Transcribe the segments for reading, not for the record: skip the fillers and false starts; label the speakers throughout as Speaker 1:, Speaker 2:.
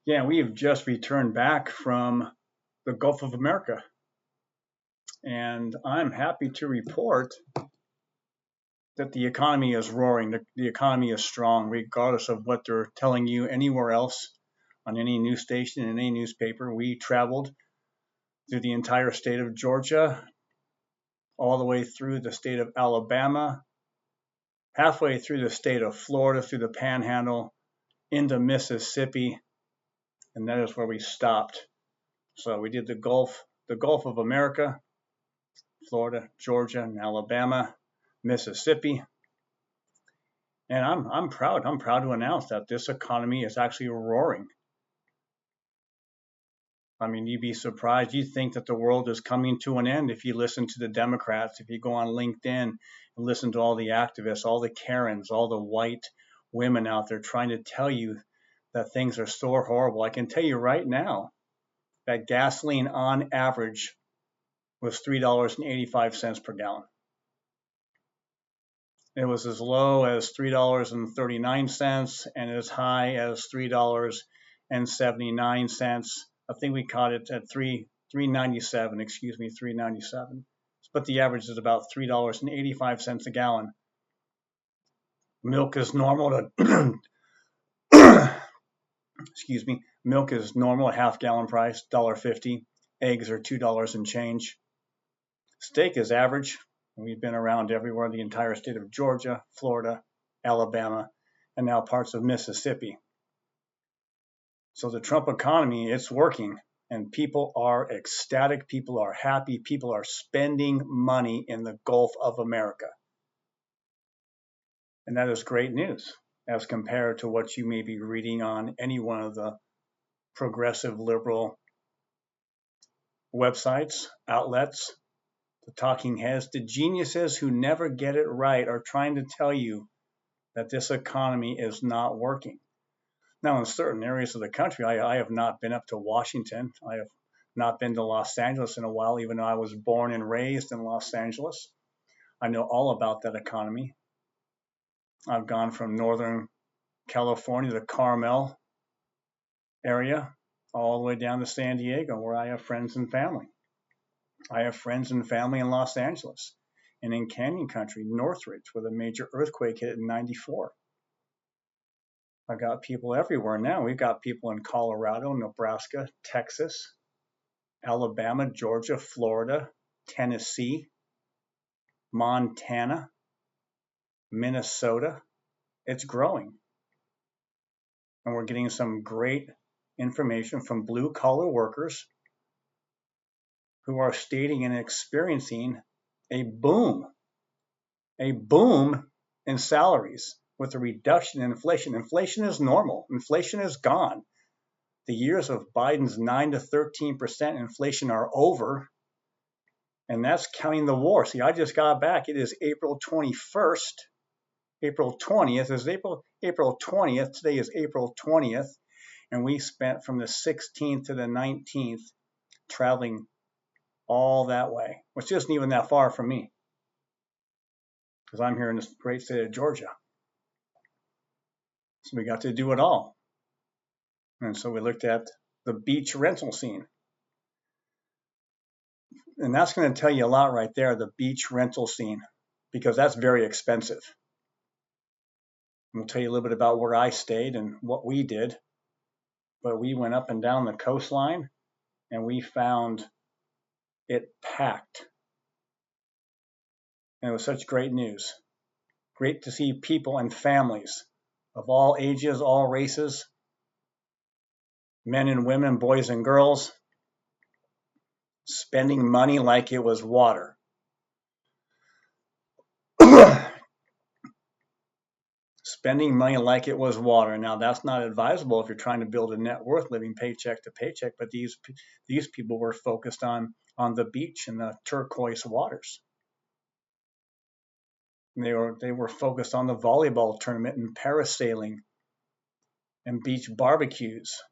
Speaker 1: Yeah, we have just returned back from the Gulf of America, and I'm happy to report that the economy is roaring. The economy is strong, regardless of what they're telling you anywhere else on any news station, in any newspaper. We traveled through the entire state of Georgia, all the way through the state of Alabama, halfway through the state of Florida, through the Panhandle, into Mississippi, and that is where we stopped. So we did the Gulf of America, Florida, Georgia, and Alabama, Mississippi. And I'm proud. I'm proud to announce that this economy is actually roaring. I mean, you'd be surprised. You'd think that the world is coming to an end if you listen to the Democrats, if you go on LinkedIn and listen to all the activists, all the Karens, all the white women out there trying to tell you that things are so horrible. I can tell you right now that gasoline on average was $3.85 per gallon. It was as low as $3.39 and as high as $3.79. I think we caught it at $3.97. Excuse me, $3.97. But the average is about $3.85 a gallon. Milk is normal to excuse me. Milk is normal, a half gallon price, $1.50. Eggs are $2 and change. Steak is average. We've been around everywhere, the entire state of Georgia, Florida, Alabama, and now parts of Mississippi. So the Trump economy, it's working, and people are ecstatic, people are happy, people are spending money in the Gulf of America. And that is great news as compared to what you may be reading on any one of the progressive liberal websites, outlets. The talking heads, the geniuses who never get it right are trying to tell you that this economy is not working. Now, in certain areas of the country, I have not been up to Washington. I have not been to Los Angeles in a while, even though I was born and raised in Los Angeles. I know all about that economy. I've gone from Northern California, the Carmel area, all the way down to San Diego, where I have friends and family. I have friends and family in Los Angeles and in Canyon Country, Northridge, where the major earthquake hit in '94. I've got people everywhere now. We've got people in Colorado, Nebraska, Texas, Alabama, Georgia, Florida, Tennessee, Montana, Minnesota. It's growing. And we're getting some great information from blue-collar workers who are stating and experiencing a boom in salaries with a reduction in inflation. Inflation is normal. Inflation is gone. The years of Biden's 9 to 13% inflation are over, and that's counting the war. See, I just got back. It is April 21st. April 20th is April 20th. Today is April 20th, and we spent from the 16th to the 19th traveling all that way, which isn't even that far from me, because I'm here in this great state of Georgia. So we got to do it all. And so we looked at the beach rental scene. And that's going to tell you a lot right there, the beach rental scene, because that's very expensive. We'll tell you a little bit about where I stayed and what we did. But we went up and down the coastline, and we found it packed. And it was such great news. Great to see people and families of all ages, all races, men and women, boys and girls, spending money like it was water. Spending money like it was water. Now, that's not advisable if you're trying to build a net worth living paycheck to paycheck, but these people were focused on the beach and the turquoise waters. They were focused on the volleyball tournament and parasailing and beach barbecues.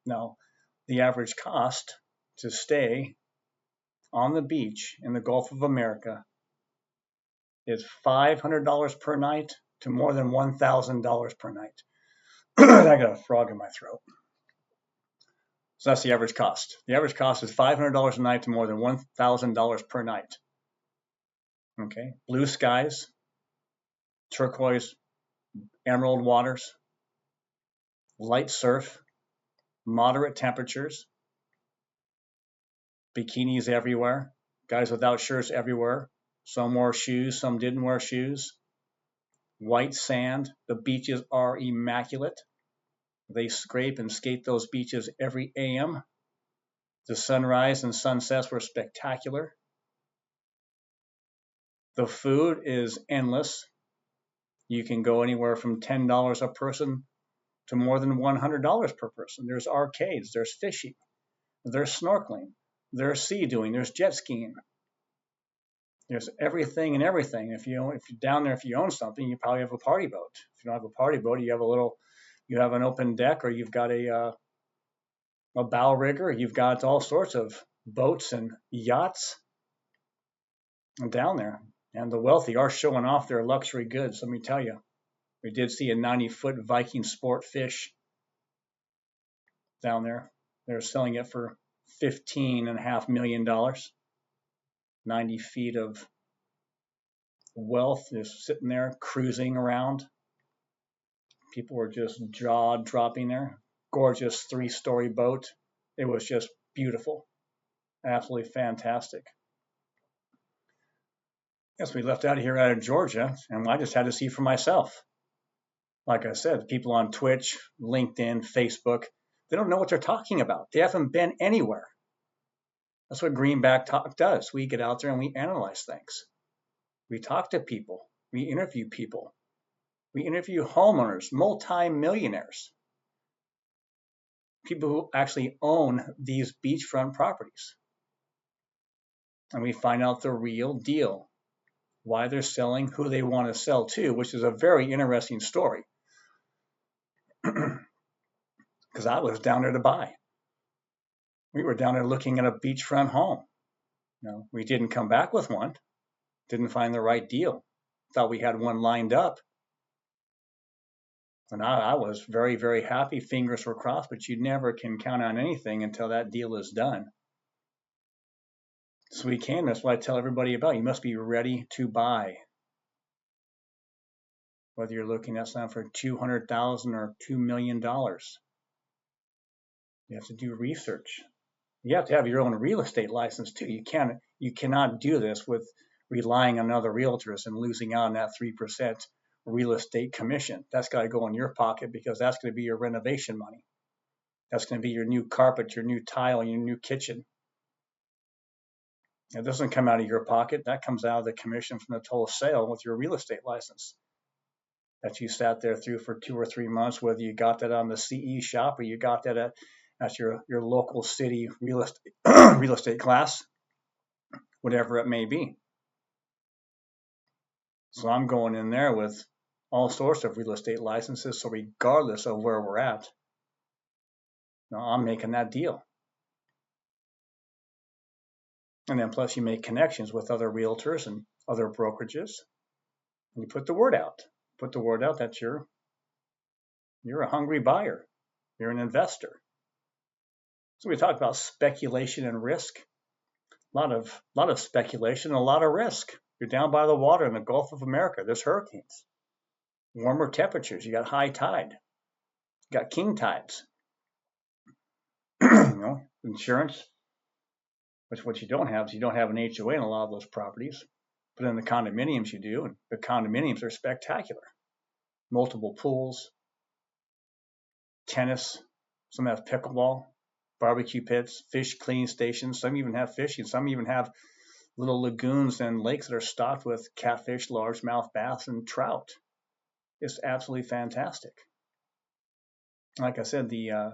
Speaker 1: Now, the average cost to stay on the beach in the Gulf of America is $500 per night to more than $1,000 per night. I got a frog in my throat. So that's the average cost. The average cost is $500 a night to more than $1,000 per night. Okay, blue skies, turquoise, emerald waters, light surf, moderate temperatures, bikinis everywhere, guys without shirts everywhere. Some wore shoes, some didn't wear shoes. White sand, the beaches are immaculate. They scrape and skate those beaches every AM. The sunrise and sunsets were spectacular. The food is endless. You can go anywhere from $10 a person to more than $100 per person. There's arcades, there's fishing, there's snorkeling, there's sea doing, there's jet skiing. There's everything and everything. If you're down there, if you own something, you probably have a party boat. If you don't have a party boat, you have an open deck, or you've got a bow rigger. You've got all sorts of boats and yachts down there. And the wealthy are showing off their luxury goods. Let me tell you, we did see a 90-foot Viking sport fish down there. They're selling it for $15.5 million. 90 feet of wealth is sitting there cruising around. People were just jaw-dropping there. Gorgeous 3-story boat. It was just beautiful. Absolutely fantastic. Yes, we left out of here out of Georgia, and I just had to see for myself. Like I said, people on Twitch, LinkedIn, Facebook, they don't know what they're talking about. They haven't been anywhere. That's what Greenback Talk does. We get out there and we analyze things. We talk to people. We interview people. We interview homeowners, multi-millionaires, people who actually own these beachfront properties. And we find out the real deal, why they're selling, who they want to sell to, which is a very interesting story. Because I was down there to buy. We were down there looking at a beachfront home. We didn't come back with one. Didn't find the right deal. Thought we had one lined up. And I was very, very happy. Fingers were crossed, but you never can count on anything until that deal is done. So we can. That's what I tell everybody about. You must be ready to buy. Whether you're looking at something for $200,000 or $2 million, you have to do research. You have to have your own real estate license too. You cannot do this with relying on other realtors and losing out on that 3% real estate commission. That's got to go in your pocket, because that's going to be your renovation money. That's going to be your new carpet, your new tile, your new kitchen. It doesn't come out of your pocket. That comes out of the commission from the total sale with your real estate license that you sat there through for 2 or 3 months, whether you got that on the CE shop or you got that at your local city real estate class, whatever it may be. So I'm going in there with all sorts of real estate licenses, so regardless of where we're at, I'm making that deal. And then plus you make connections with other realtors and other brokerages, and you put the word out. Put the word out that you're a hungry buyer. You're an investor. So we talk about speculation and risk. A lot of speculation, a lot of risk. You're down by the water in the Gulf of America. There's hurricanes, warmer temperatures. You got high tide. You got king tides. Insurance. Which what you don't have is you don't have an HOA in a lot of those properties. But in the condominiums you do, and the condominiums are spectacular. Multiple pools, tennis, some have pickleball, barbecue pits, fish cleaning stations. Some even have fishing. Some even have little lagoons and lakes that are stocked with catfish, largemouth bass, and trout. It's absolutely fantastic. Like I said, the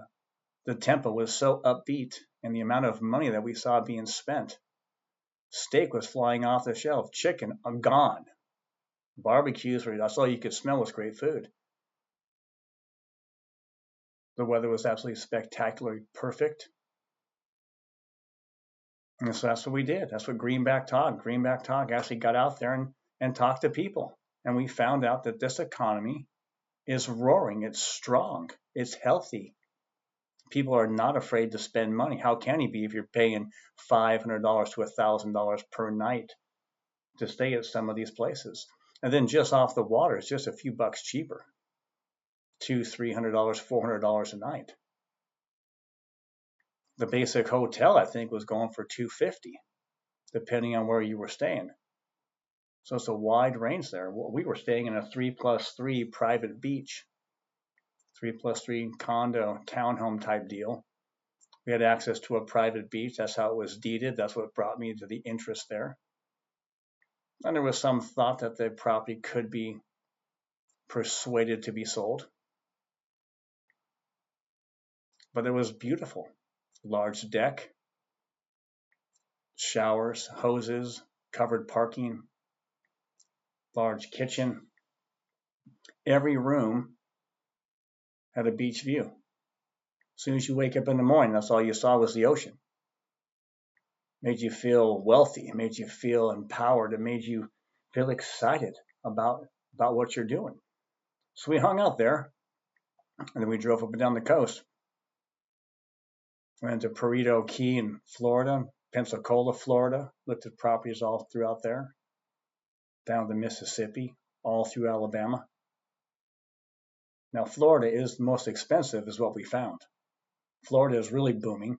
Speaker 1: tempo was so upbeat, and the amount of money that we saw being spent. Steak was flying off the shelf. Chicken, gone. Barbecues, that's all you could smell was great food. The weather was absolutely spectacularly perfect. And so that's what we did. That's what Greenback Talk actually got out there and talked to people. And we found out that this economy is roaring. It's strong. It's healthy. People are not afraid to spend money. How can you be if you're paying $500 to $1,000 per night to stay at some of these places? And then just off the water, it's just a few bucks cheaper, $200, $300, $400 a night. The basic hotel, I think, was going for $250, depending on where you were staying. So it's a wide range there. We were staying in a 3+3 private beach, 3+3 condo, townhome type deal. We had access to a private beach. That's how it was deeded. That's what brought me to the interest there. And there was some thought that the property could be persuaded to be sold. But it was beautiful. Large deck, showers, hoses, covered parking, large kitchen. Every room had a beach view. As soon as you wake up in the morning, that's all you saw was the ocean. Made you feel wealthy. It made you feel empowered. It made you feel excited about what you're doing. So we hung out there, and then we drove up and down the coast. Went to Perito Key in Florida, Pensacola, Florida. Looked at properties all throughout there. Down to Mississippi, all through Alabama. Now, Florida is the most expensive, is what we found. Florida is really booming.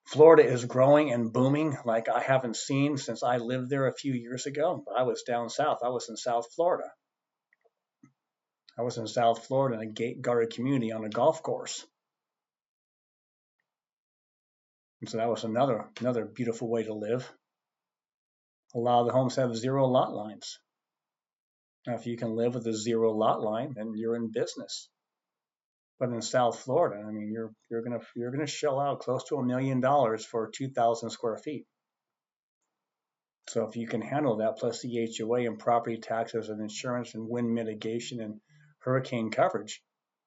Speaker 1: Florida is growing and booming like I haven't seen since I lived there a few years ago. I was down south. I was in South Florida. I was in South Florida in a gate-guarded community on a golf course. And so that was another beautiful way to live. A lot of the homes have 0 lot lines. Now, if you can live with a 0 lot line, then you're in business. But in South Florida, I mean, you're gonna shell out close to $1 million for 2,000 square feet. So if you can handle that, plus the HOA and property taxes and insurance and wind mitigation and hurricane coverage,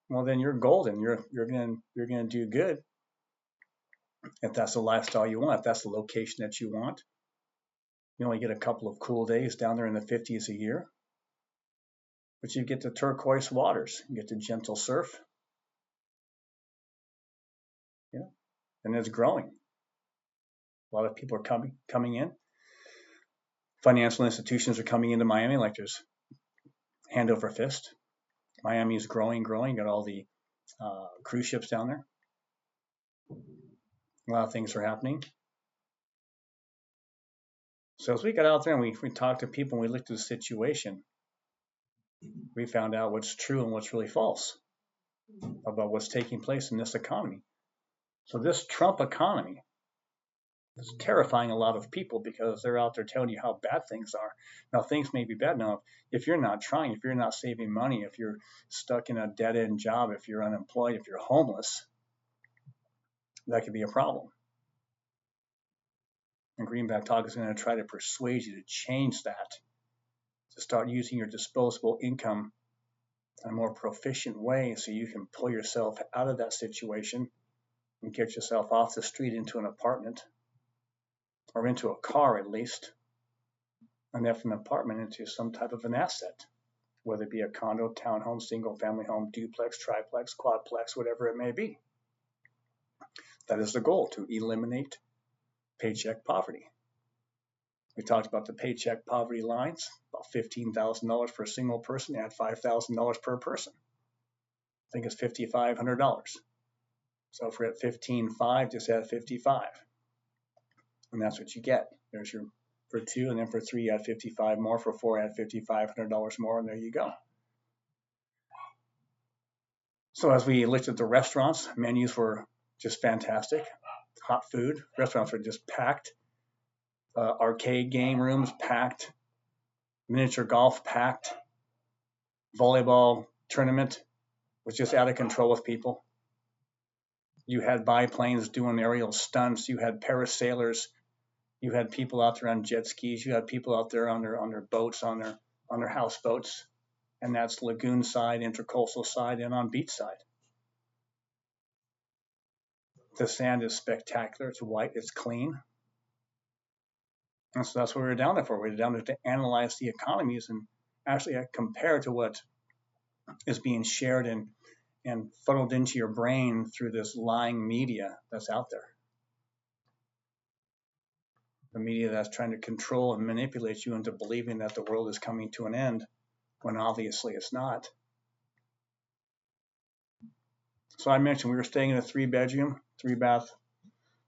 Speaker 1: well, then you're golden. You're gonna do good. If that's the lifestyle you want, if that's the location that you want, you only get a couple of cool days down there in the 50s a year, but you get the turquoise waters, you get the gentle surf. Yeah, and it's growing. A lot of people are coming in. Financial institutions are coming into Miami like there's hand over fist. Miami is growing. Got all the cruise ships down there. A lot of things are happening. So as we got out there and we talked to people and we looked at the situation, we found out what's true and what's really false about what's taking place in this economy. So this Trump economy is terrifying a lot of people because they're out there telling you how bad things are. Now, things may be bad. Now, if you're not trying, if you're not saving money, if you're stuck in a dead-end job, if you're unemployed, if you're homeless, that could be a problem. And Greenback Talk is going to try to persuade you to change that, to start using your disposable income in a more proficient way so you can pull yourself out of that situation and get yourself off the street into an apartment or into a car at least, and then from an apartment into some type of an asset, whether it be a condo, townhome, single-family home, duplex, triplex, quadplex, whatever it may be. That is the goal, to eliminate paycheck poverty. We talked about the paycheck poverty lines, about $15,000 for a single person, add $5,000 per person. I think it's $5,500. So if we're at $15,500, just add $55,000. And that's what you get. There's your for 2, and then for 3, add $55,000 more. For 4, add $5,500 more, and there you go. So as we looked at the restaurants, menus were just fantastic. Hot food. Restaurants were just packed. Arcade game rooms packed. Miniature golf packed. Volleyball tournament was just out of control with people. You had biplanes doing aerial stunts. You had parasailers. You had people out there on jet skis. You had people out there on their boats, on their houseboats. And that's lagoon side, intercoastal side, and on beach side. The sand is spectacular. It's white. It's clean. And so that's what we were down there for. We were down there to analyze the economies and actually compare to what is being shared and funneled into your brain through this lying media that's out there. The media that's trying to control and manipulate you into believing that the world is coming to an end when obviously it's not. So I mentioned we were staying in a 3-bedroom, 3-bath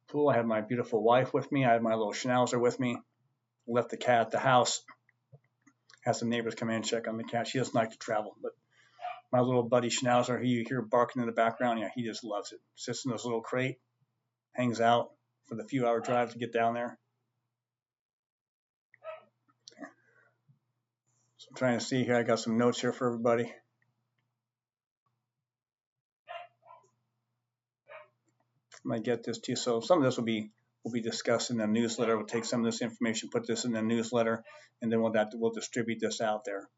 Speaker 1: pool. I had my beautiful wife with me. I had my little schnauzer with me. Left the cat at the house. Had some neighbors come in and check on the cat. She doesn't like to travel, but my little buddy schnauzer, who you hear barking in the background, yeah, he just loves it. Sits in this little crate, hangs out for the few-hour drive to get down there. So I'm trying to see here. I got some notes here for everybody. I might get this to you. So some of this will be discussed in the newsletter. We'll take some of this information, put this in the newsletter, and then we'll distribute this out there.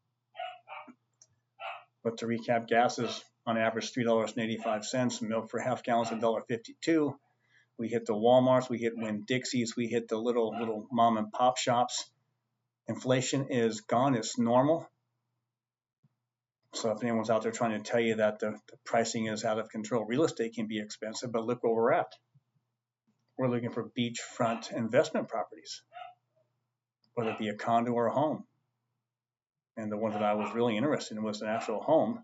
Speaker 1: But to recap, gas is on average $3.85. Milk for half gallons $1.52. We hit the Walmarts, we hit Winn-Dixie's, we hit the little mom and pop shops. Inflation is gone. It's normal. So if anyone's out there trying to tell you that the pricing is out of control, real estate can be expensive, but look where we're at. We're looking for beachfront investment properties, whether it be a condo or a home. And the one that I was really interested in was an actual home.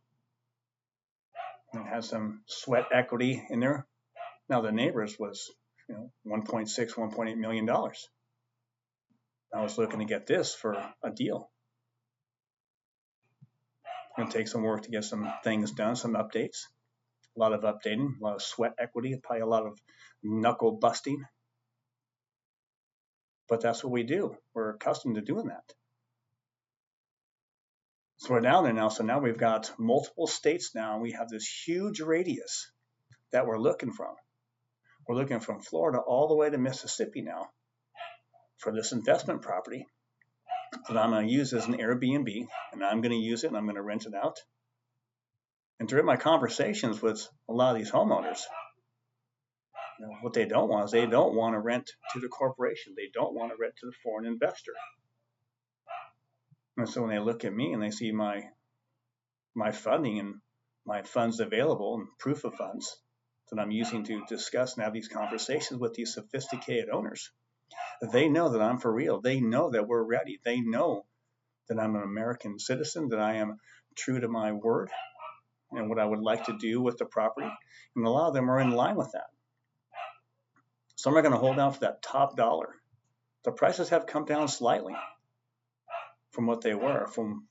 Speaker 1: And it had some sweat equity in there. Now the neighbors was, $1.6, $1.8 million. I was looking to get this for a deal. It's going to take some work to get some things done, some updates. A lot of updating, a lot of sweat equity, probably a lot of knuckle busting. But that's what we do. We're accustomed to doing that. So we're down there now. So now we've got multiple states now. And we have this huge radius that we're looking from. We're looking from Florida all the way to Mississippi now for this investment property that I'm going to use as an Airbnb, and I'm going to use it and I'm going to rent it out. And during my conversations with a lot of these homeowners, what they don't want is they don't want to rent to the corporation. They don't want to rent to the foreign investor. And so when they look at me and they see my funding and my funds available and proof of funds that I'm using to discuss and have these conversations with these sophisticated owners, they know that I'm for real. They know that we're ready. They know that I'm an American citizen, that I am true to my word and what I would like to do with the property. And a lot of them are in line with that. Some are going to hold out for that top dollar. The prices have come down slightly from what they were from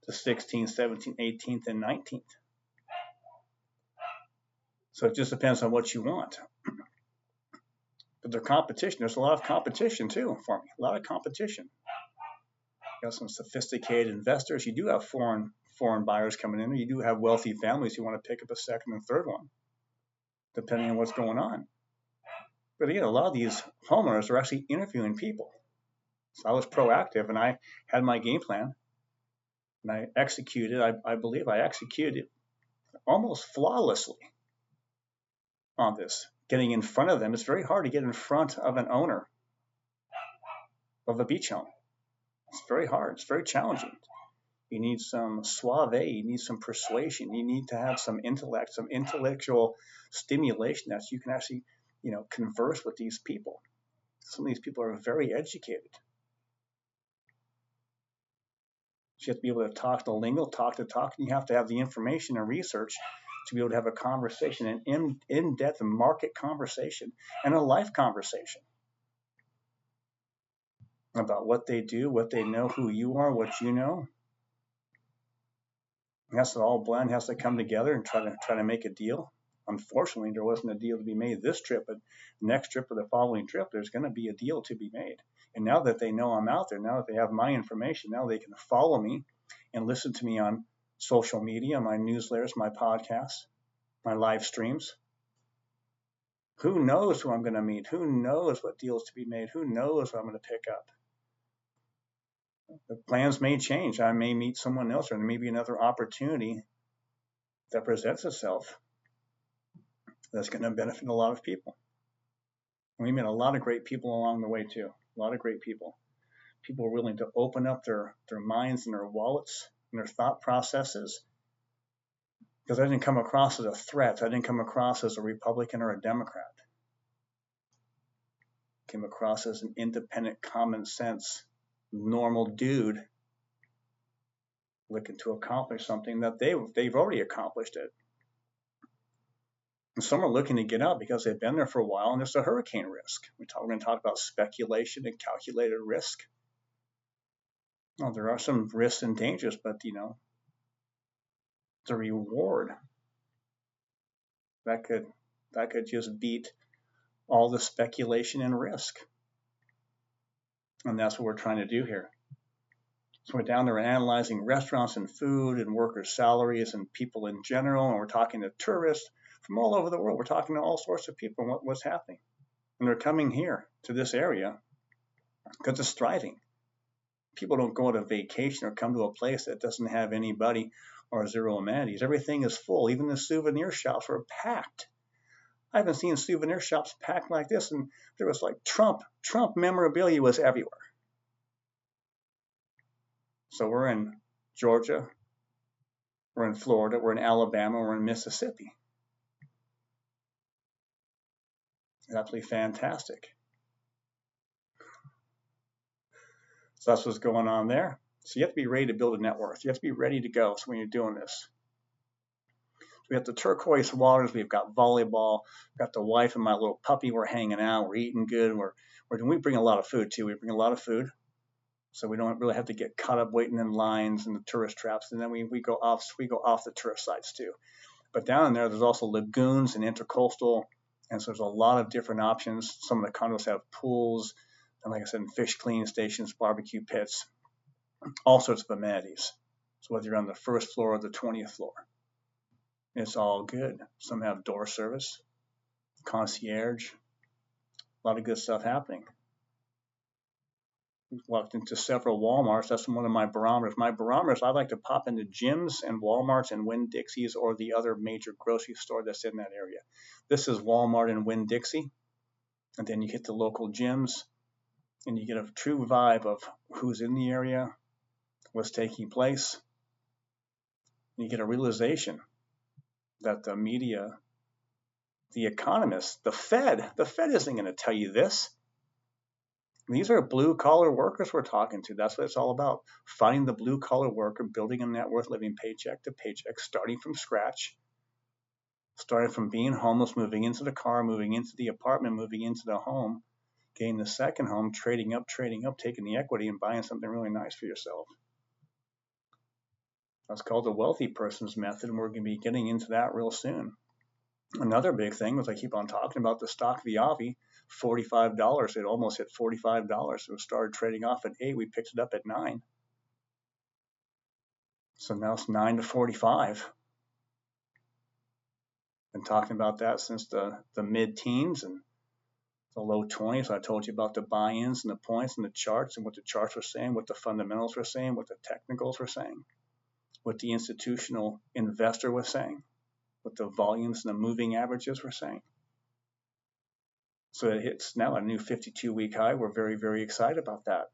Speaker 1: the 16th, 17th, 18th, and 19th. So it just depends on what you want. But there's competition. There's a lot of competition too for me. A lot of competition. You got some sophisticated investors. You do have foreign buyers coming in. You do have wealthy families who want to pick up a second and third one, depending on what's going on. But again, a lot of these homeowners are actually interviewing people. So I was proactive and I had my game plan and I executed. I believe I executed almost flawlessly on this. Getting in front of them. It's very hard to get in front of an owner of a beach home. It's very hard. It's very challenging. You need some suave. You need some persuasion. You need to have some intellect, some intellectual stimulation that you can actually, converse with these people. Some of these people are very educated. So you have to be able to talk the lingo, talk the talk, and you have to have the information and research to be able to have a conversation, an in-depth market conversation, and a life conversation about what they do, what they know, who you are, what you know. It has to all blend, has to come together and try to make a deal. Unfortunately, there wasn't a deal to be made this trip, but next trip or the following trip, there's going to be a deal to be made. And now that they know I'm out there, now that they have my information, now they can follow me and listen to me on social media, my newsletters, my podcasts, my live streams. Who knows who I'm going to meet? Who knows what deals to be made? Who knows what I'm going to pick up? The plans may change. I may meet someone else, or there may be another opportunity that presents itself that's going to benefit a lot of people. And we met a lot of great people along the way too. A lot of great people. People are willing to open up their minds and their wallets and their thought processes because I didn't come across as a threat. I didn't come across as a Republican or a Democrat. I came across as an independent, common sense, normal dude looking to accomplish something that they've already accomplished it. And some are looking to get out because they've been there for a while and there's a hurricane risk. We're going to talk about speculation and calculated risk. Well, there are some risks and dangers, but the reward that could just beat all the speculation and risk. And that's what we're trying to do here. So we're down there analyzing restaurants and food and workers' salaries and people in general, and we're talking to tourists from all over the world. We're talking to all sorts of people and what's happening. And they're coming here to this area because it's thriving. People don't go on a vacation or come to a place that doesn't have anybody or zero amenities. Everything is full. Even the souvenir shops are packed. I haven't seen souvenir shops packed like this, and there was like Trump memorabilia was everywhere. So we're in Georgia, we're in Florida, we're in Alabama, we're in Mississippi. It's absolutely fantastic. So that's what's going on there. So you have to be ready to build a network. You have to be ready to go. So when you're doing this, we have the turquoise waters. We've got volleyball. We've got the wife and my little puppy. We're hanging out. We're eating good. We bring a lot of food too. We bring a lot of food, so we don't really have to get caught up waiting in lines and the tourist traps. And then we go off the tourist sites too. But down in there's also lagoons and intercoastal, and so there's a lot of different options. Some of the condos have pools, and like I said, fish cleaning stations, barbecue pits, all sorts of amenities. So whether you're on the first floor or the 20th floor, it's all good. Some have door service, concierge, a lot of good stuff happening. We've walked into several Walmarts. That's one of my barometers. My barometers, I like to pop into gyms and Walmarts and Winn-Dixie's or the other major grocery store that's in that area. This is Walmart and Winn-Dixie. And then you hit the local gyms and you get a true vibe of who's in the area, what's taking place. And you get a realization that the media, the economists, the Fed isn't going to tell you this. These are blue-collar workers we're talking to. That's what it's all about. Finding the blue-collar worker, building a net worth, living paycheck to paycheck, starting from scratch, starting from being homeless, moving into the car, moving into the apartment, moving into the home, getting the second home, trading up, taking the equity and buying something really nice for yourself. That's called the wealthy person's method, and we're going to be getting into that real soon. Another big thing was I keep on talking about the stock Viavi, $45. It almost hit $45. It started trading off at 8. We picked it up at 9. So now it's 9 to 45. Been talking about that since the mid-teens and the low 20s. I told you about the buy-ins and the points and the charts and what the charts were saying, what the fundamentals were saying, what the technicals were saying, what the institutional investor was saying, what the volumes and the moving averages were saying. So it hits now a new 52-week high. We're very, very excited about that.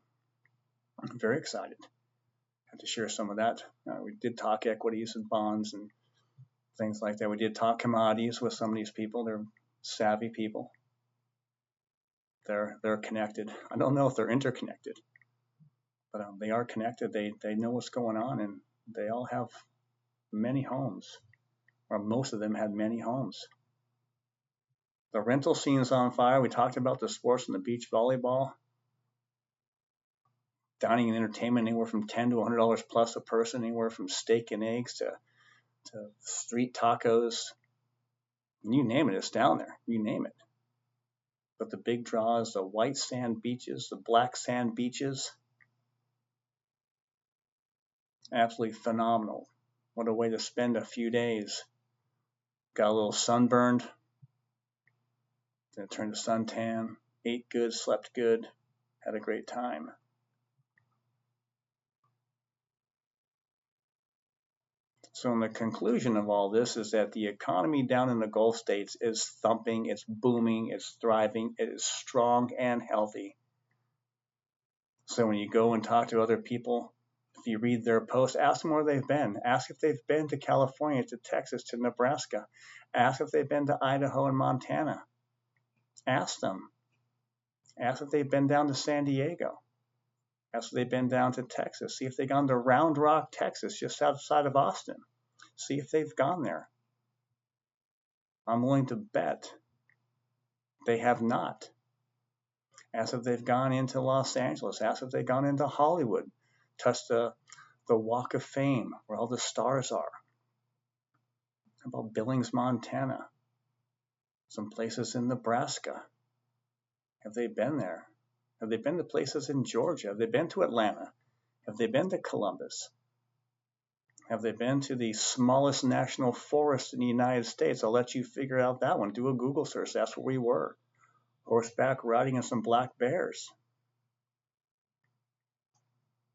Speaker 1: I'm very excited. I have to share some of that. We did talk equities and bonds and things like that. We did talk commodities with some of these people. They're savvy people. They're connected. I don't know if they're interconnected, but they are connected. They know what's going on, and they all have many homes, or most of them had many homes. The rental scene's on fire. We talked about the sports and the beach volleyball. Dining and entertainment, anywhere from $10 to $100 plus a person, anywhere from steak and eggs to street tacos. You name it, it's down there. You name it. But the big draw is the white sand beaches, the black sand beaches. Absolutely phenomenal. What a way to spend a few days. Got a little sunburned. Then turned to suntan. Ate good, slept good. Had a great time. So in the conclusion of all this is that the economy down in the Gulf states is thumping, it's booming, it's thriving, it is strong and healthy. So when you go and talk to other people If you read their posts, ask them where they've been. Ask if they've been to California, to Texas, to Nebraska. Ask if they've been to Idaho and Montana. Ask them. Ask if they've been down to San Diego. Ask if they've been down to Texas. See if they've gone to Round Rock, Texas, just outside of Austin. See if they've gone there. I'm willing to bet they have not. Ask if they've gone into Los Angeles. Ask if they've gone into Hollywood. Touched the Walk of Fame where all the stars are. How about Billings, Montana? Some places in Nebraska. Have they been there? Have they been to places in Georgia? Have they been to Atlanta? Have they been to Columbus? Have they been to the smallest national forest in the United States? I'll let you figure out that one. Do a Google search. That's where we were. Horseback riding on some black bears.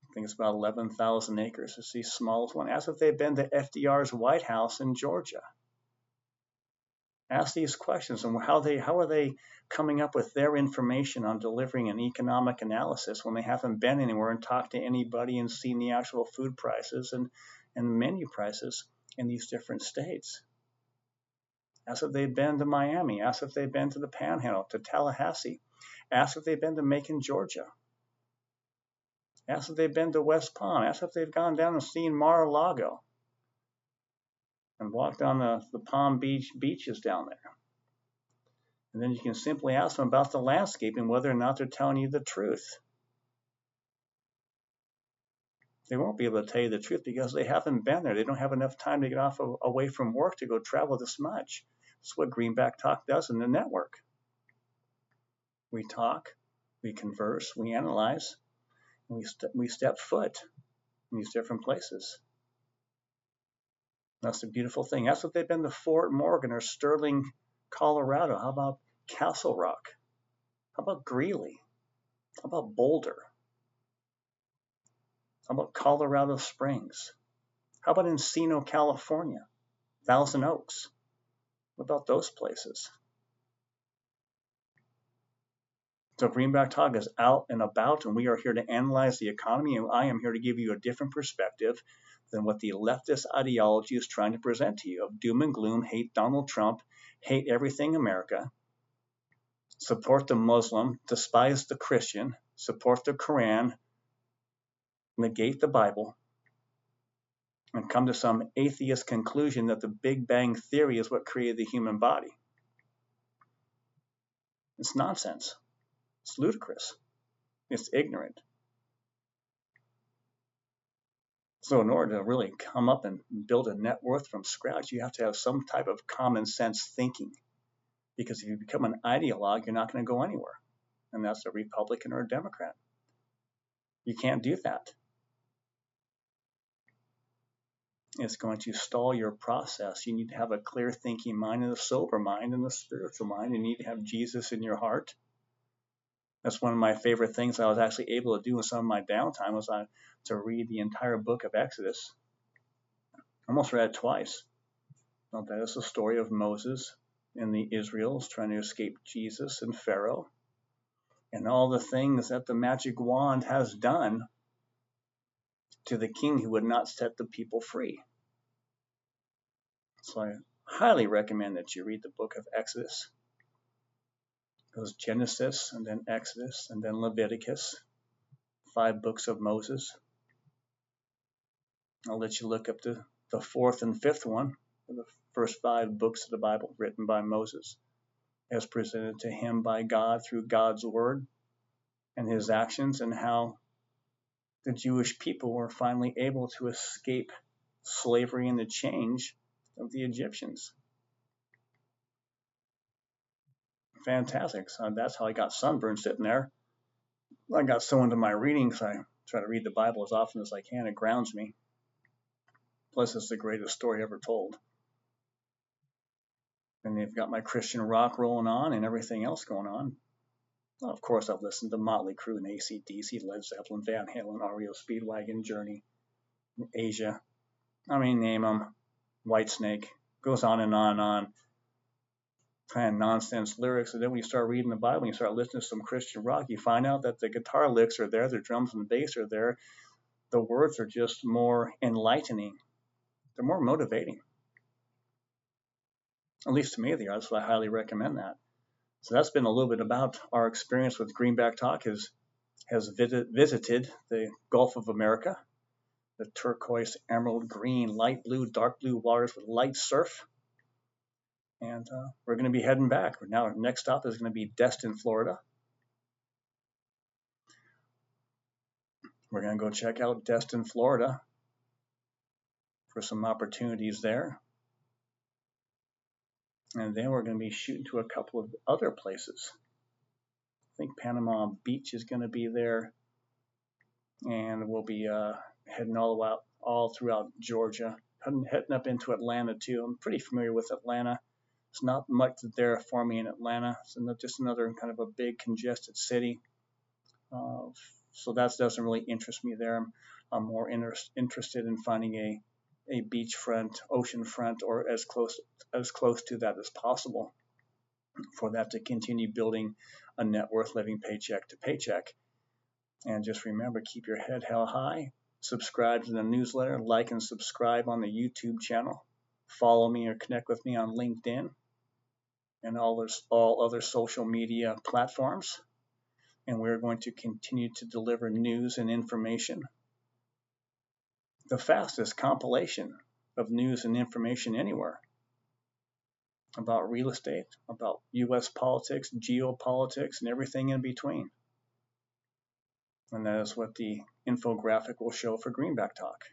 Speaker 1: I think it's about 11,000 acres. It's the smallest one. Ask if they've been to FDR's White House in Georgia. Ask these questions and how are they coming up with their information on delivering an economic analysis when they haven't been anywhere and talked to anybody and seen the actual food prices and menu prices in these different states. Ask if they've been to Miami. Ask if they've been to the Panhandle, to Tallahassee. Ask if they've been to Macon, Georgia. Ask if they've been to West Palm. Ask if they've gone down and seen Mar-a-Lago and walked on the Palm Beach beaches down there. And then you can simply ask them about the landscape and whether or not they're telling you the truth. They won't be able to tell you the truth because they haven't been there. They don't have enough time to get away from work to go travel this much. That's what Greenback Talk does in the network. We talk, we converse, we analyze, and we step foot in these different places. That's the beautiful thing. That's what they've been to Fort Morgan or Sterling, Colorado. How about Castle Rock? How about Greeley? How about Boulder? How about Colorado Springs? How about Encino, California? Thousand Oaks? What about those places? So Greenback Talk is out and about, and we are here to analyze the economy, and I am here to give you a different perspective than what the leftist ideology is trying to present to you of doom and gloom, hate Donald Trump, hate everything America, support the Muslim, despise the Christian, support the Quran, negate the Bible, and come to some atheist conclusion that the Big Bang Theory is what created the human body. It's nonsense. It's ludicrous. It's ignorant. So in order to really come up and build a net worth from scratch, you have to have some type of common sense thinking. Because if you become an ideologue, you're not going to go anywhere. And that's a Republican or a Democrat. You can't do that. It's going to stall your process. You need to have a clear thinking mind and a sober mind and a spiritual mind. You need to have Jesus in your heart. That's one of my favorite things I was actually able to do in some of my downtime was to read the entire book of Exodus. I almost read it twice. Well, that is the story of Moses and the Israels trying to escape Jesus and Pharaoh and all the things that the magic wand has done to the king who would not set the people free. So I highly recommend that you read the book of Exodus. It was Genesis and then Exodus and then Leviticus, 5 books of Moses. I'll let you look up the 4th and 5th one, the first 5 books of the Bible written by Moses, as presented to him by God through God's word and his actions, and how the Jewish people were finally able to escape slavery and the change of the Egyptians. Fantastic. So that's how I got sunburned sitting there. I got so into my reading because I try to read the Bible as often as I can. It grounds me. Plus, it's the greatest story ever told. And they've got my Christian rock rolling on and everything else going on. Well, of course, I've listened to Motley Crue and AC/DC, Led Zeppelin, Van Halen, REO Speedwagon, Journey, Asia. I mean, name them. Whitesnake. Goes on and on and on. Kind of nonsense lyrics. And then when you start reading the Bible, you start listening to some Christian rock, you find out that the guitar licks are there, the drums and the bass are there, the words are just more enlightening. They're more motivating. At least to me, they are. So I highly recommend that. So that's been a little bit about our experience with Greenback Talk. Has visited the Gulf of America, the turquoise, emerald green, light blue, dark blue waters with light surf. And we're going to be heading back. Now, our next stop is going to be Destin, Florida. We're going to go check out Destin, Florida for some opportunities there. And then we're going to be shooting to a couple of other places. I think Panama Beach is going to be there. And we'll be heading all throughout Georgia, heading up into Atlanta too. I'm pretty familiar with Atlanta. It's not much there for me in Atlanta. It's just another kind of a big congested city. So that doesn't really interest me there. I'm more interested in finding a beachfront, oceanfront, or as close to that as possible for that to continue building a net worth living paycheck to paycheck. And just remember, keep your head held high. Subscribe to the newsletter, like and subscribe on the YouTube channel. Follow me or connect with me on LinkedIn and all other social media platforms. And we're going to continue to deliver news and information. The fastest compilation of news and information anywhere about real estate, about U.S. politics, geopolitics, and everything in between. And that is what the infographic will show for Greenback Talk.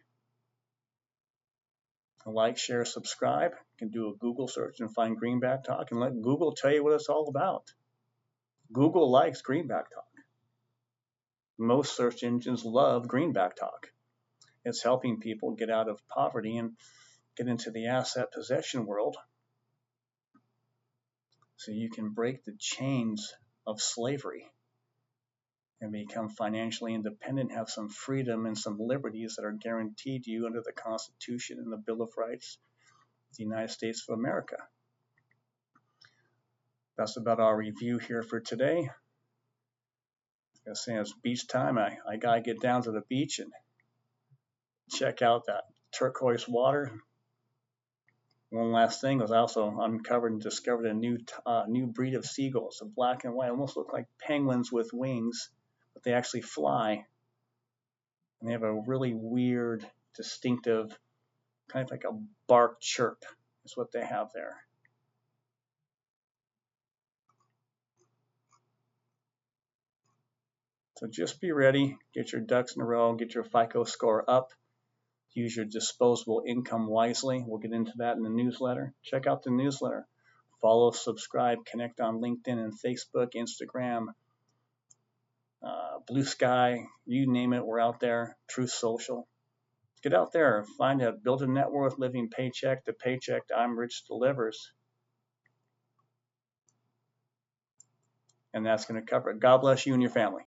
Speaker 1: Like, share, subscribe. You can do a Google search and find Greenback Talk and let Google tell you what it's all about. Google likes Greenback Talk. Most search engines love Greenback Talk. It's helping people get out of poverty and get into the asset possession world so you can break the chains of slavery and become financially independent, have some freedom and some liberties that are guaranteed to you under the Constitution and the Bill of Rights of the United States of America. That's about our review here for today. As soon as beach time, I gotta get down to the beach and check out that turquoise water. One last thing was I also uncovered and discovered a new breed of seagulls, a black and white, almost look like penguins with wings, but they actually fly. And they have a really weird, distinctive, kind of like a bark chirp is what they have there. So just be ready, get your ducks in a row, get your FICO score up, use your disposable income wisely. We'll get into that in the newsletter. Check out the newsletter. Follow, subscribe, connect on LinkedIn and Facebook, Instagram, Blue Sky, you name it, we're out there. Truth Social. Get out there, find out, build a net worth living paycheck to paycheck. I'm Rich delivers. And that's going to cover it. God bless you and your family.